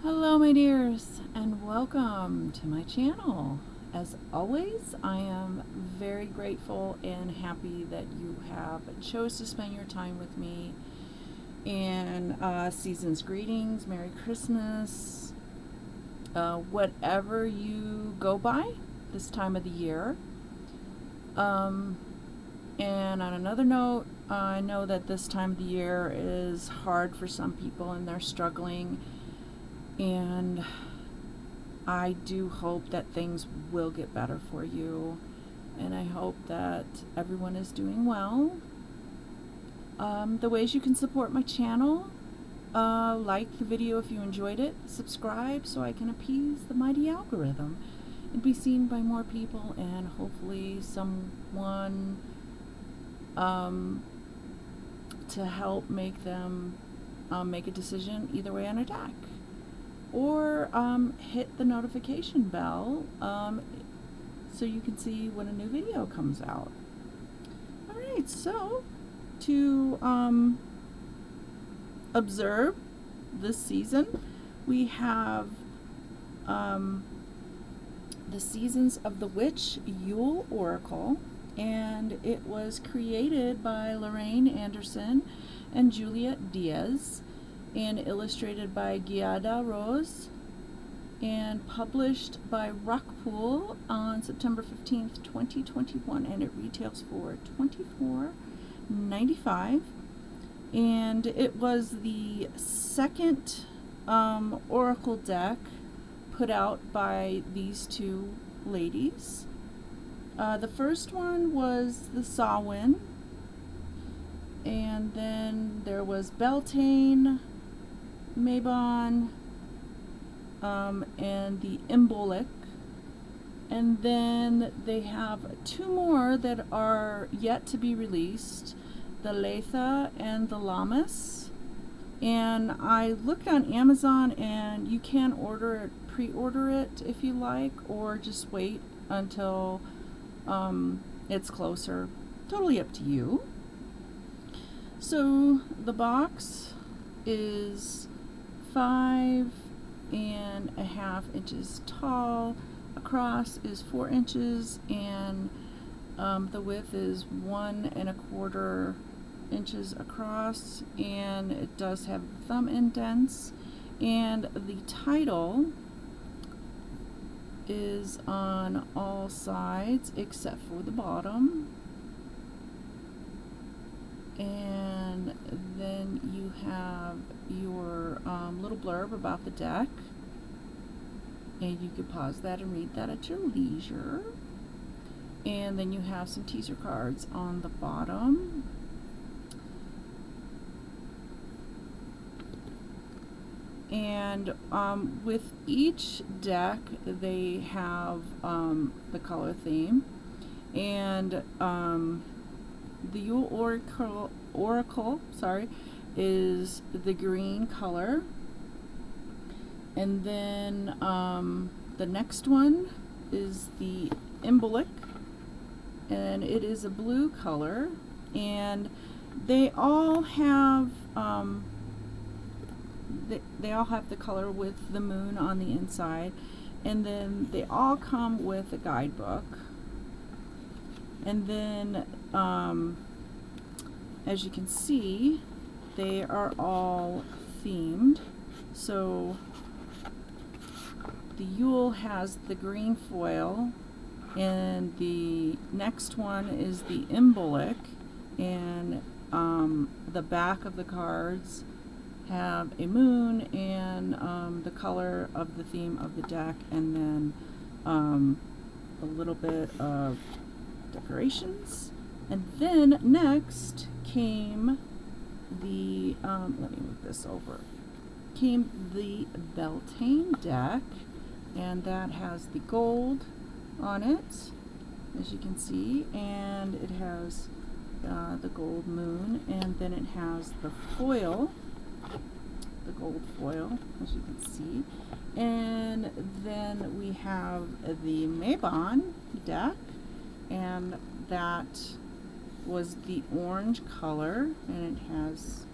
Hello my dears, and welcome to my channel. As always, I am very grateful and happy that you have chose to spend your time with me. And season's greetings, Merry Christmas, whatever you go by this time of the year. And on another note, I know that this time of the year is hard for some people and they're struggling. And I do hope that things will get better for you, and I hope that everyone is doing well. The ways you can support my channel: like the video if you enjoyed it, subscribe so I can appease the mighty algorithm and be seen by more people, and hopefully someone to help make them make a decision either way on a deck. Or hit the notification bell so you can see when a new video comes out. Alright, so to observe this season, we have the Seasons of the Witch Yule Oracle, and it was created by Lorraine and Juliet Diaz, and illustrated by Giada and published by Rockpool on September 15th, 2021, and it retails for $24.95. And it was the second Oracle deck put out by these two ladies. The first one was the Samhain, and then there was Beltane, Mabon, and the Embolic, and then they have two more that are yet to be released, the Letha and the Lammas. And I looked on Amazon, and you can pre-order it if you like, or just wait until it's closer. Totally up to you. So the box is 5.5 inches tall, across is 4 inches, and the width is 1.25 inches across, and it does have thumb indents, and the title is on all sides except for the bottom. And then you have your little blurb about the deck, and you can pause that and read that at your leisure. And then you have some teaser cards on the bottom. And with each deck they have the color theme, and the Yule Oracle is the green color, and then the next one is the Embolic, and it is a blue color, and they all have they all have the color with the moon on the inside, and then they all come with a guidebook. And then as you can see, they are all themed. So the Yule has the green foil, and the next one is the Embolic, and the back of the cards have a moon and the color of the theme of the deck, and then a little bit of decorations. And then next came the let me move this over, came the Beltane deck, and that has the gold on it, as you can see, and it has the gold moon, and then it has the foil, the gold foil, as you can see. And then we have the Mabon deck, and that was the orange color, and it has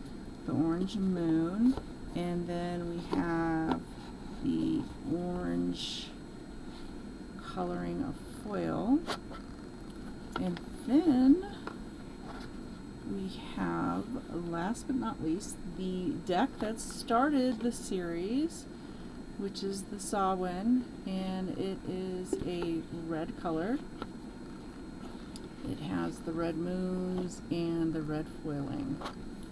the orange moon. And then we have last but not least, the deck that started the series, which is the Samhain, and it is a red color. It has the red moons and the red foiling.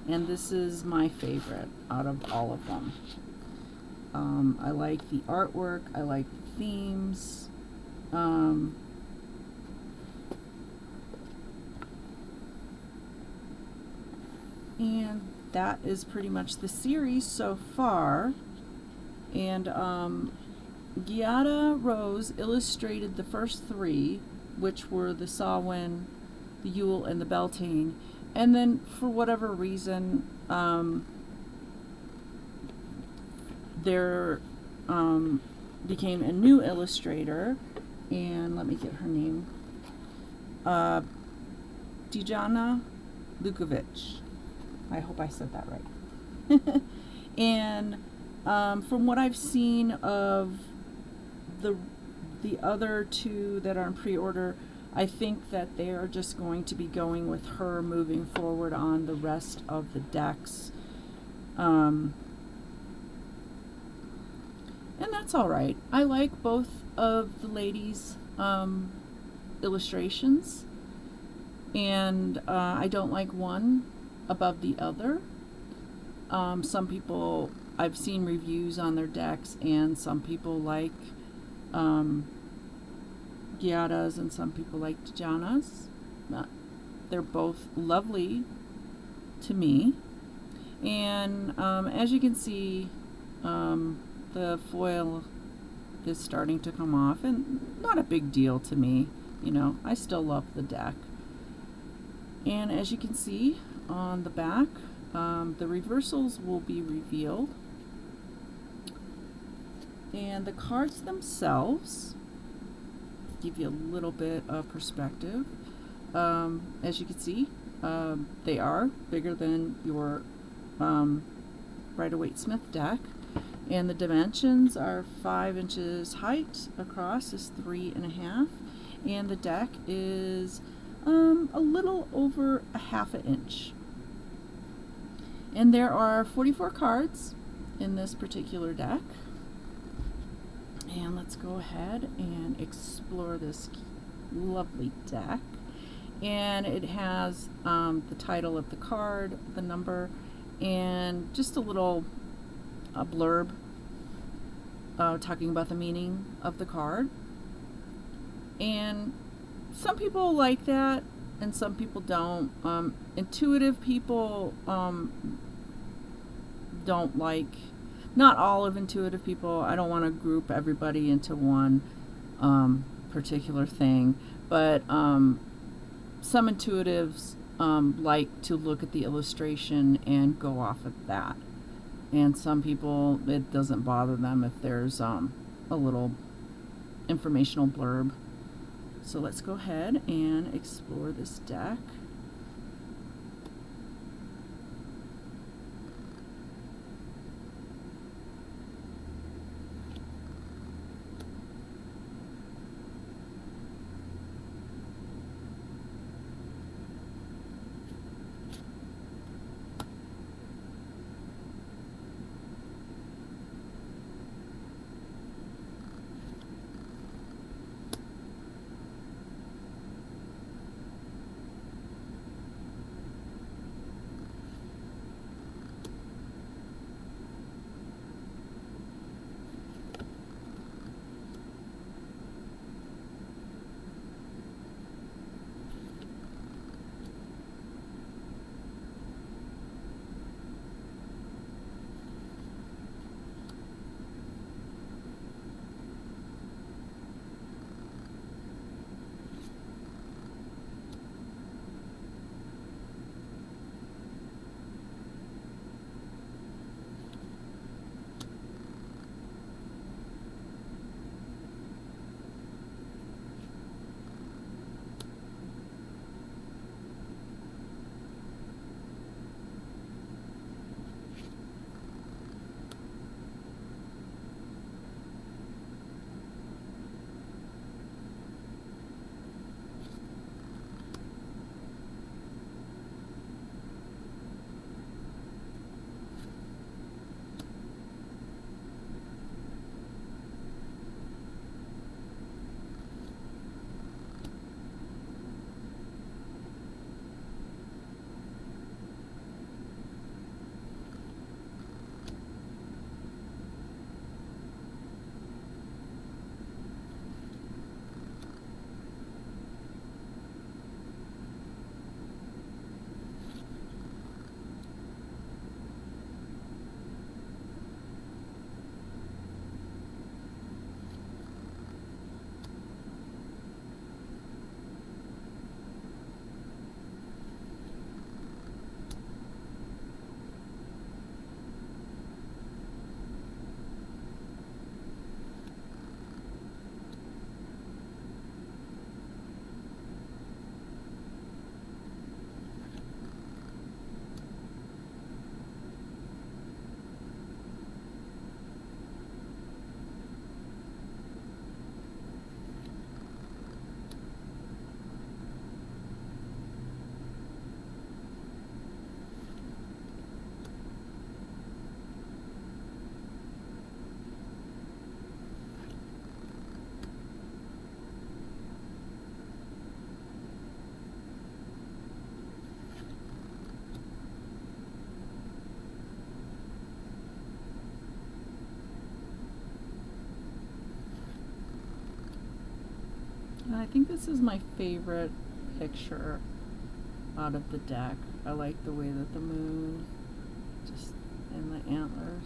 And this is my favorite out of all of them. I like the artwork, I like the themes. And that is pretty much the series so far. And Giada Rose illustrated the first three, which were the Samhain, the Yule, and the Beltane. And then, for whatever reason, there became a new illustrator, and let me get her name, Diana Lukovic. I hope I said that right. And from what I've seen of the other two that are in pre-order, I think that they are just going to be going with her moving forward on the rest of the decks. And that's all right. I like both of the ladies' illustrations, and I don't like one above the other. Some people, I've seen reviews on their decks, and some people like Giada's and some people like Diana's. They're both lovely to me. And as you can see, the foil is starting to come off, and not a big deal to me. You know, I still love the deck. And as you can see on the back, the reversals will be revealed. And the cards themselves give you a little bit of perspective. As you can see, they are bigger than your Rider-Waite-Smith deck, and the dimensions are 5 inches height, across is 3.5, and the deck is a little over a half an inch. And there are 44 cards in this particular deck. And let's go ahead and explore this lovely deck. And it has the title of the card, the number, and just a little blurb talking about the meaning of the card. And some people like that and some people don't. Intuitive people don't like, not all of intuitive people, I don't want to group everybody into one particular thing, but some intuitives like to look at the illustration and go off of that. And some people, it doesn't bother them if there's a little informational blurb. So let's go ahead and explore this deck. I think this is my favorite picture out of the deck. I like the way that the moon just and the antlers.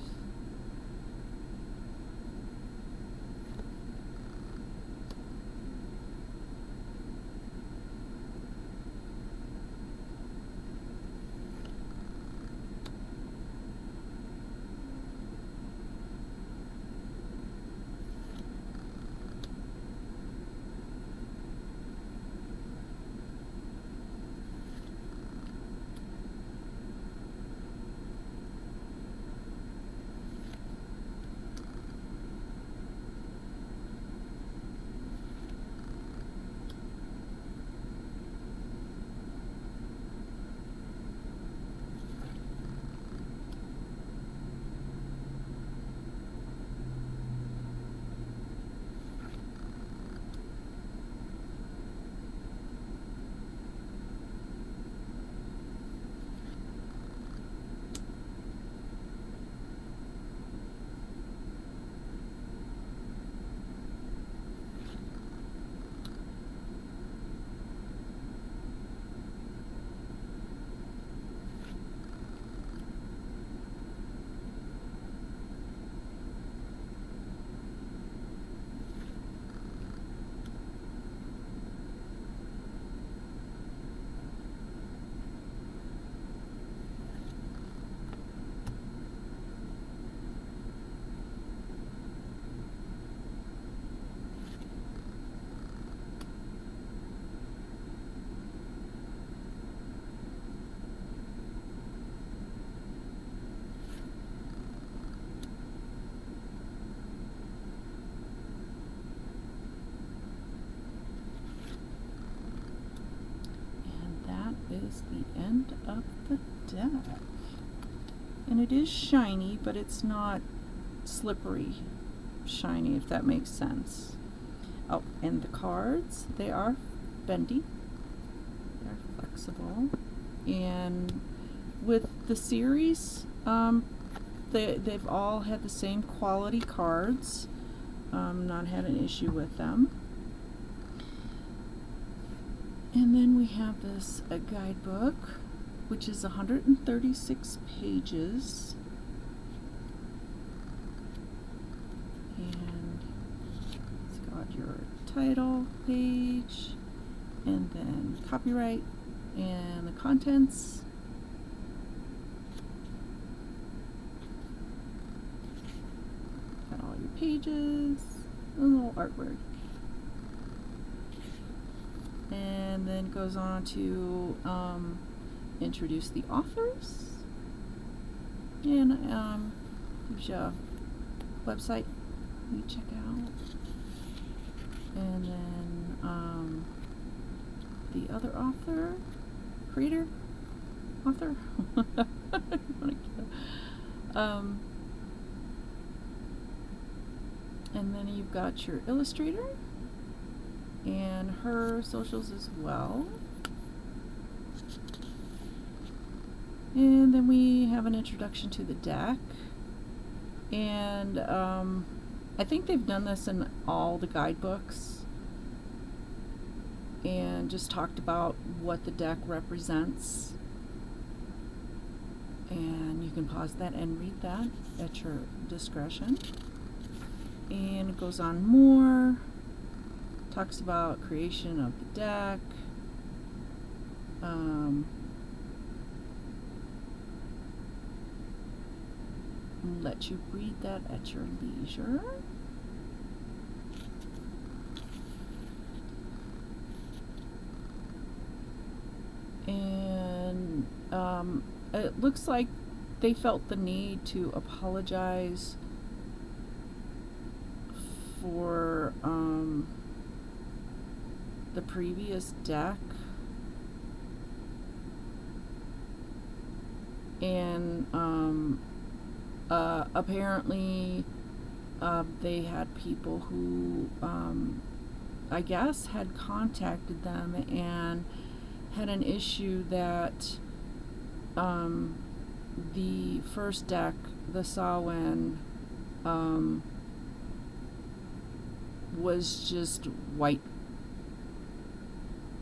Is the end of the deck. And it is shiny, but it's not slippery shiny, if that makes sense. Oh, and the cards, they are bendy. They're flexible. And with the series, they've all had the same quality cards. Not had an issue with them. And then we have this guidebook, which is 136 pages. And it's got your title page, and then copyright, and the contents. Got all your pages, and a little artwork. And then goes on to introduce the authors, and gives you a website you check out, and then the other author, creator, author, and then you've got your illustrator and her socials as well. And then we have an introduction to the deck. And I think they've done this in all the guidebooks. And just talked about what the deck represents. And you can pause that and read that at your discretion. And it goes on more. Talks about creation of the deck, let you read that at your leisure. And it looks like they felt the need to apologize for the previous deck, and apparently they had people who I guess had contacted them and had an issue that the first deck, the Samhain, was just white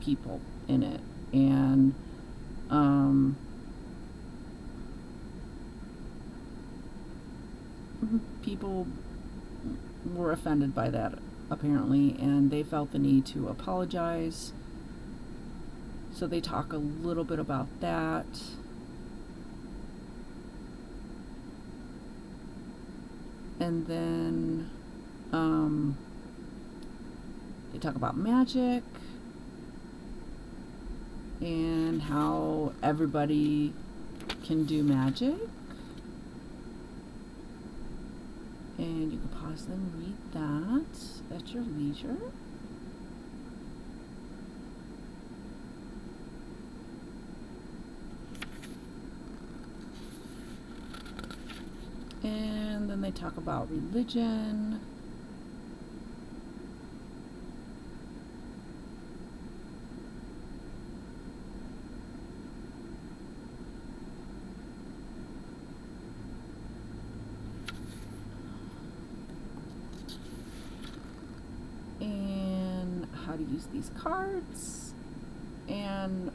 people in it, and people were offended by that, apparently, and they felt the need to apologize. So they talk a little bit about that. And then they talk about magic and how everybody can do magic. And you can pause and read that at your leisure. And then they talk about religion. And how to use these cards. And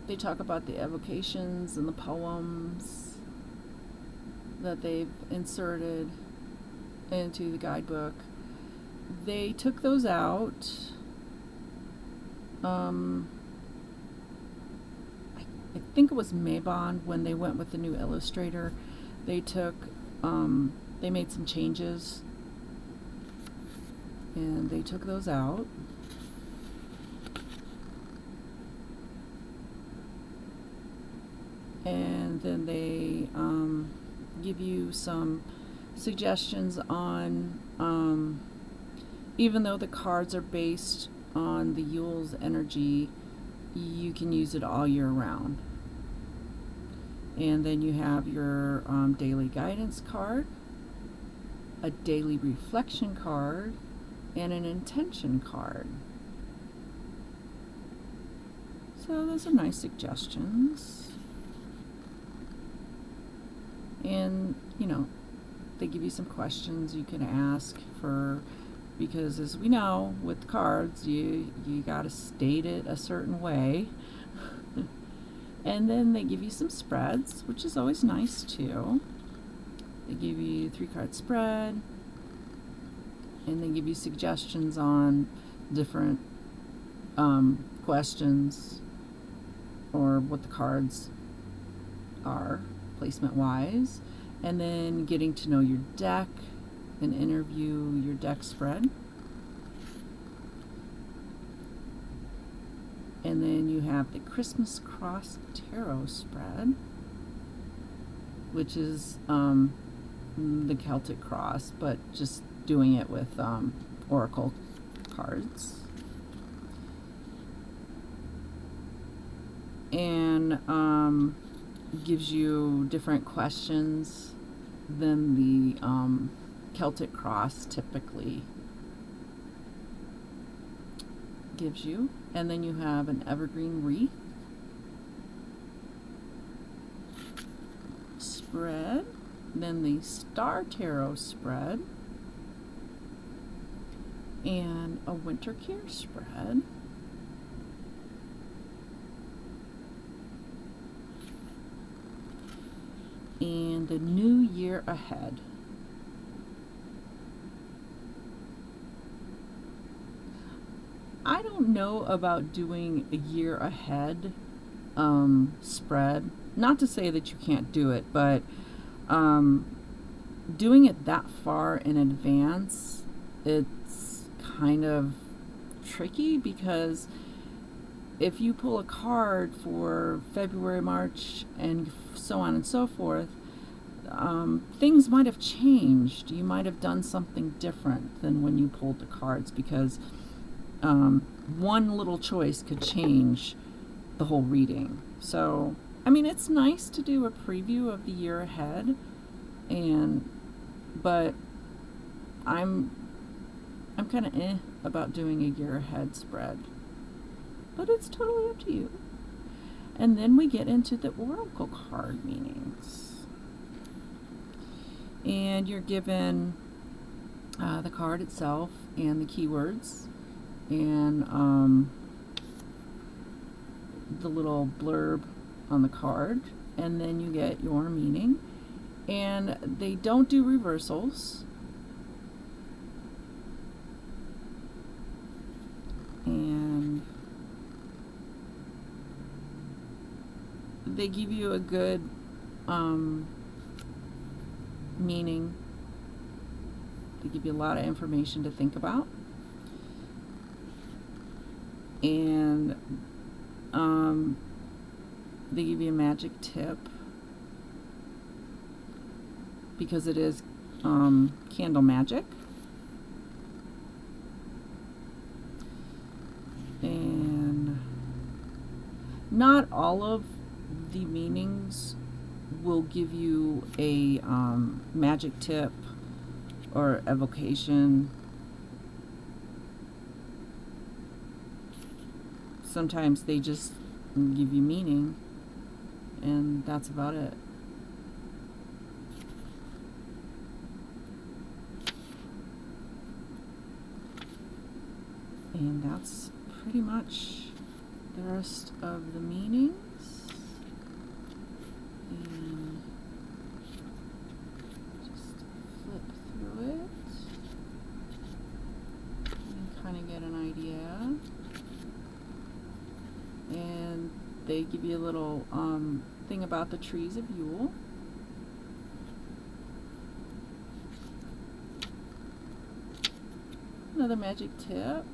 they talk about the evocations and the poems that they've inserted into the guidebook. They took those out. I think it was Maybond when they went with the new Illustrator. They took, they made some changes, and they took those out. And then they give you some suggestions on, even though the cards are based on the Yule's energy, you can use it all year round. And then you have your daily guidance card, a daily reflection card, and an intention card. So those are nice suggestions. And, you know, they give you some questions you can ask for, because as we know, with cards, you got to state it a certain way. And then they give you some spreads, which is always nice too. They give you a 3-card spread, and they give you suggestions on different questions or what the cards are placement wise, and then getting to know your deck and interview your deck spread. And then you have the Christmas Cross Tarot spread, which is the Celtic Cross, but just doing it with oracle cards. And gives you different questions than the Celtic Cross typically gives you. And then you have an evergreen wreath spread, then the Star Tarot spread, and a Winter Care spread. And the New Year Ahead. I don't know about doing a year ahead spread. Not to say that you can't do it, but doing it that far in advance, it's kind of tricky, because if you pull a card for February, March, and so on and so forth, things might have changed. You might have done something different than when you pulled the cards, because one little choice could change the whole reading. So, I mean, it's nice to do a preview of the year ahead, but I'm kind of about doing a year ahead spread. But it's totally up to you. And then we get into the oracle card meanings. And you're given the card itself and the keywords and the little blurb on the card, and then you get your meaning. And they don't do reversals. And they give you a good meaning. They give you a lot of information to think about. And they give you a magic tip, because it is candle magic. And not all of the meanings will give you a magic tip or evocation. Sometimes they just give you meaning, and that's about it. And that's pretty much the rest of the meanings. And just flip through it and kind of get an idea. And they give you a little thing about the trees of Yule. Another magic tip.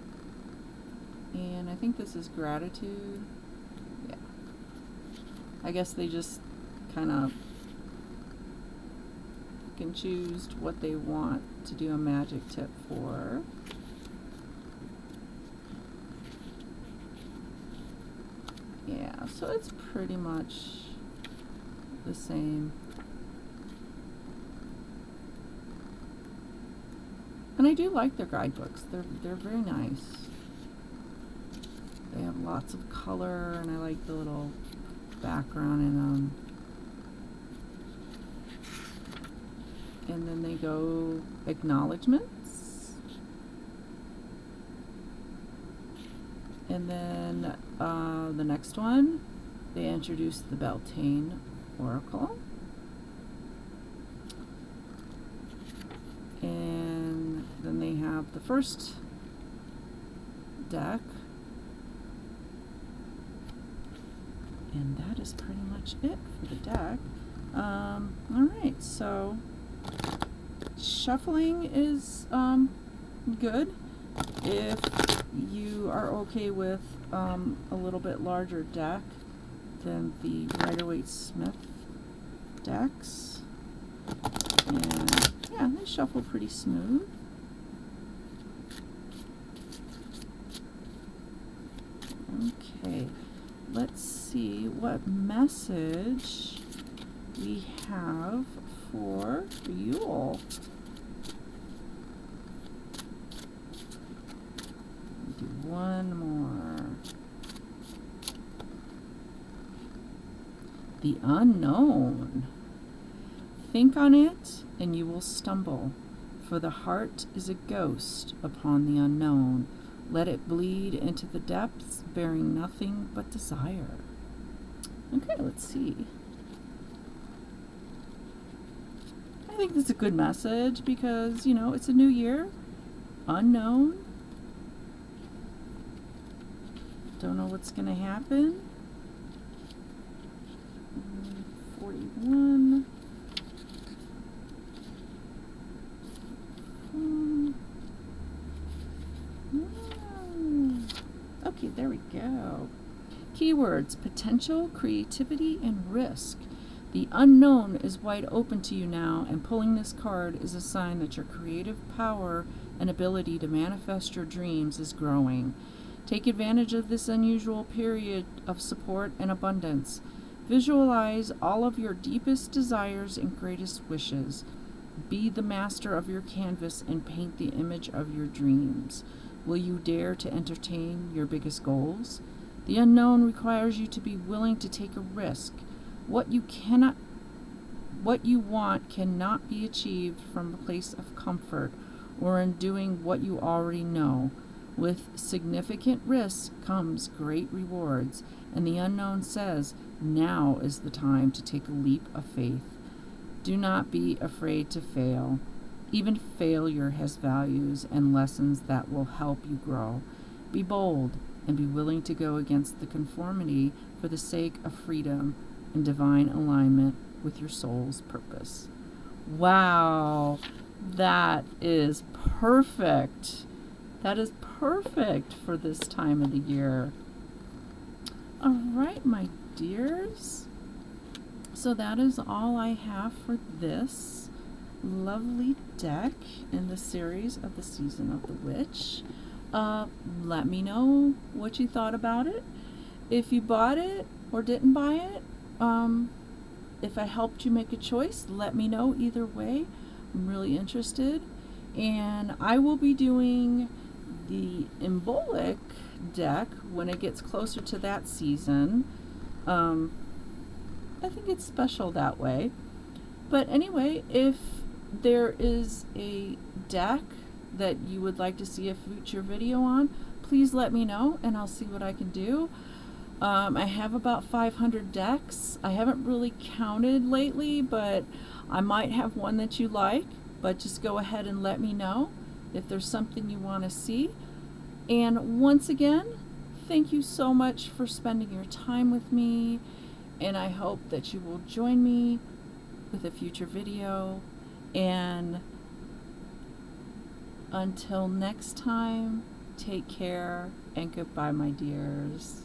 And I think this is gratitude. Yeah. I guess they just kind of pick and choose what they want to do a magic tip for. Yeah, so it's pretty much the same. And I do like their guidebooks. They're very nice. They have lots of color, and I like the little background in them. And then they go acknowledgements. And then the next one, they introduce the Beltane Oracle. And then they have the first deck. And that is pretty much it for the deck. Alright, so shuffling is good if you are okay with a little bit larger deck than the Rider-Waite-Smith decks. And yeah, they shuffle pretty smooth. Okay, let's see what message we have for Yule. Do one more. The unknown. Think on it, and you will stumble, for the heart is a ghost upon the unknown. Let it bleed into the depths, bearing nothing but desire. Okay, let's see. I think that's a good message because, you know, it's a new year. Unknown. Don't know what's going to happen. 41. Okay, there we go. Keywords: potential, creativity, and risk. The unknown is wide open to you now, and pulling this card is a sign that your creative power and ability to manifest your dreams is growing. Take advantage of this unusual period of support and abundance. Visualize all of your deepest desires and greatest wishes. Be the master of your canvas and paint the image of your dreams. Will you dare to entertain your biggest goals? The unknown requires you to be willing to take a risk. What you want cannot be achieved from a place of comfort or in doing what you already know. With significant risk comes great rewards, and the unknown says, now is the time to take a leap of faith. Do not be afraid to fail. Even failure has values and lessons that will help you grow. Be bold and be willing to go against the conformity for the sake of freedom and divine alignment with your soul's purpose. Wow, that is perfect. That is perfect for this time of the year. All right, my dears. So that is all I have for this lovely deck in the series of the Season of the Witch. Let me know what you thought about it. If you bought it or didn't buy it, if I helped you make a choice, let me know either way. I'm really interested. And I will be doing the Embolic deck when it gets closer to that season. I think it's special that way. But anyway, if there is a deck that you would like to see a future video on, please let me know and I'll see what I can do. I have about 500 decks. I haven't really counted lately, but I might have one that you like. But just go ahead and let me know if there's something you want to see. And once again, thank you so much for spending your time with me. And I hope that you will join me with a future video. And until next time, take care and goodbye, my dears.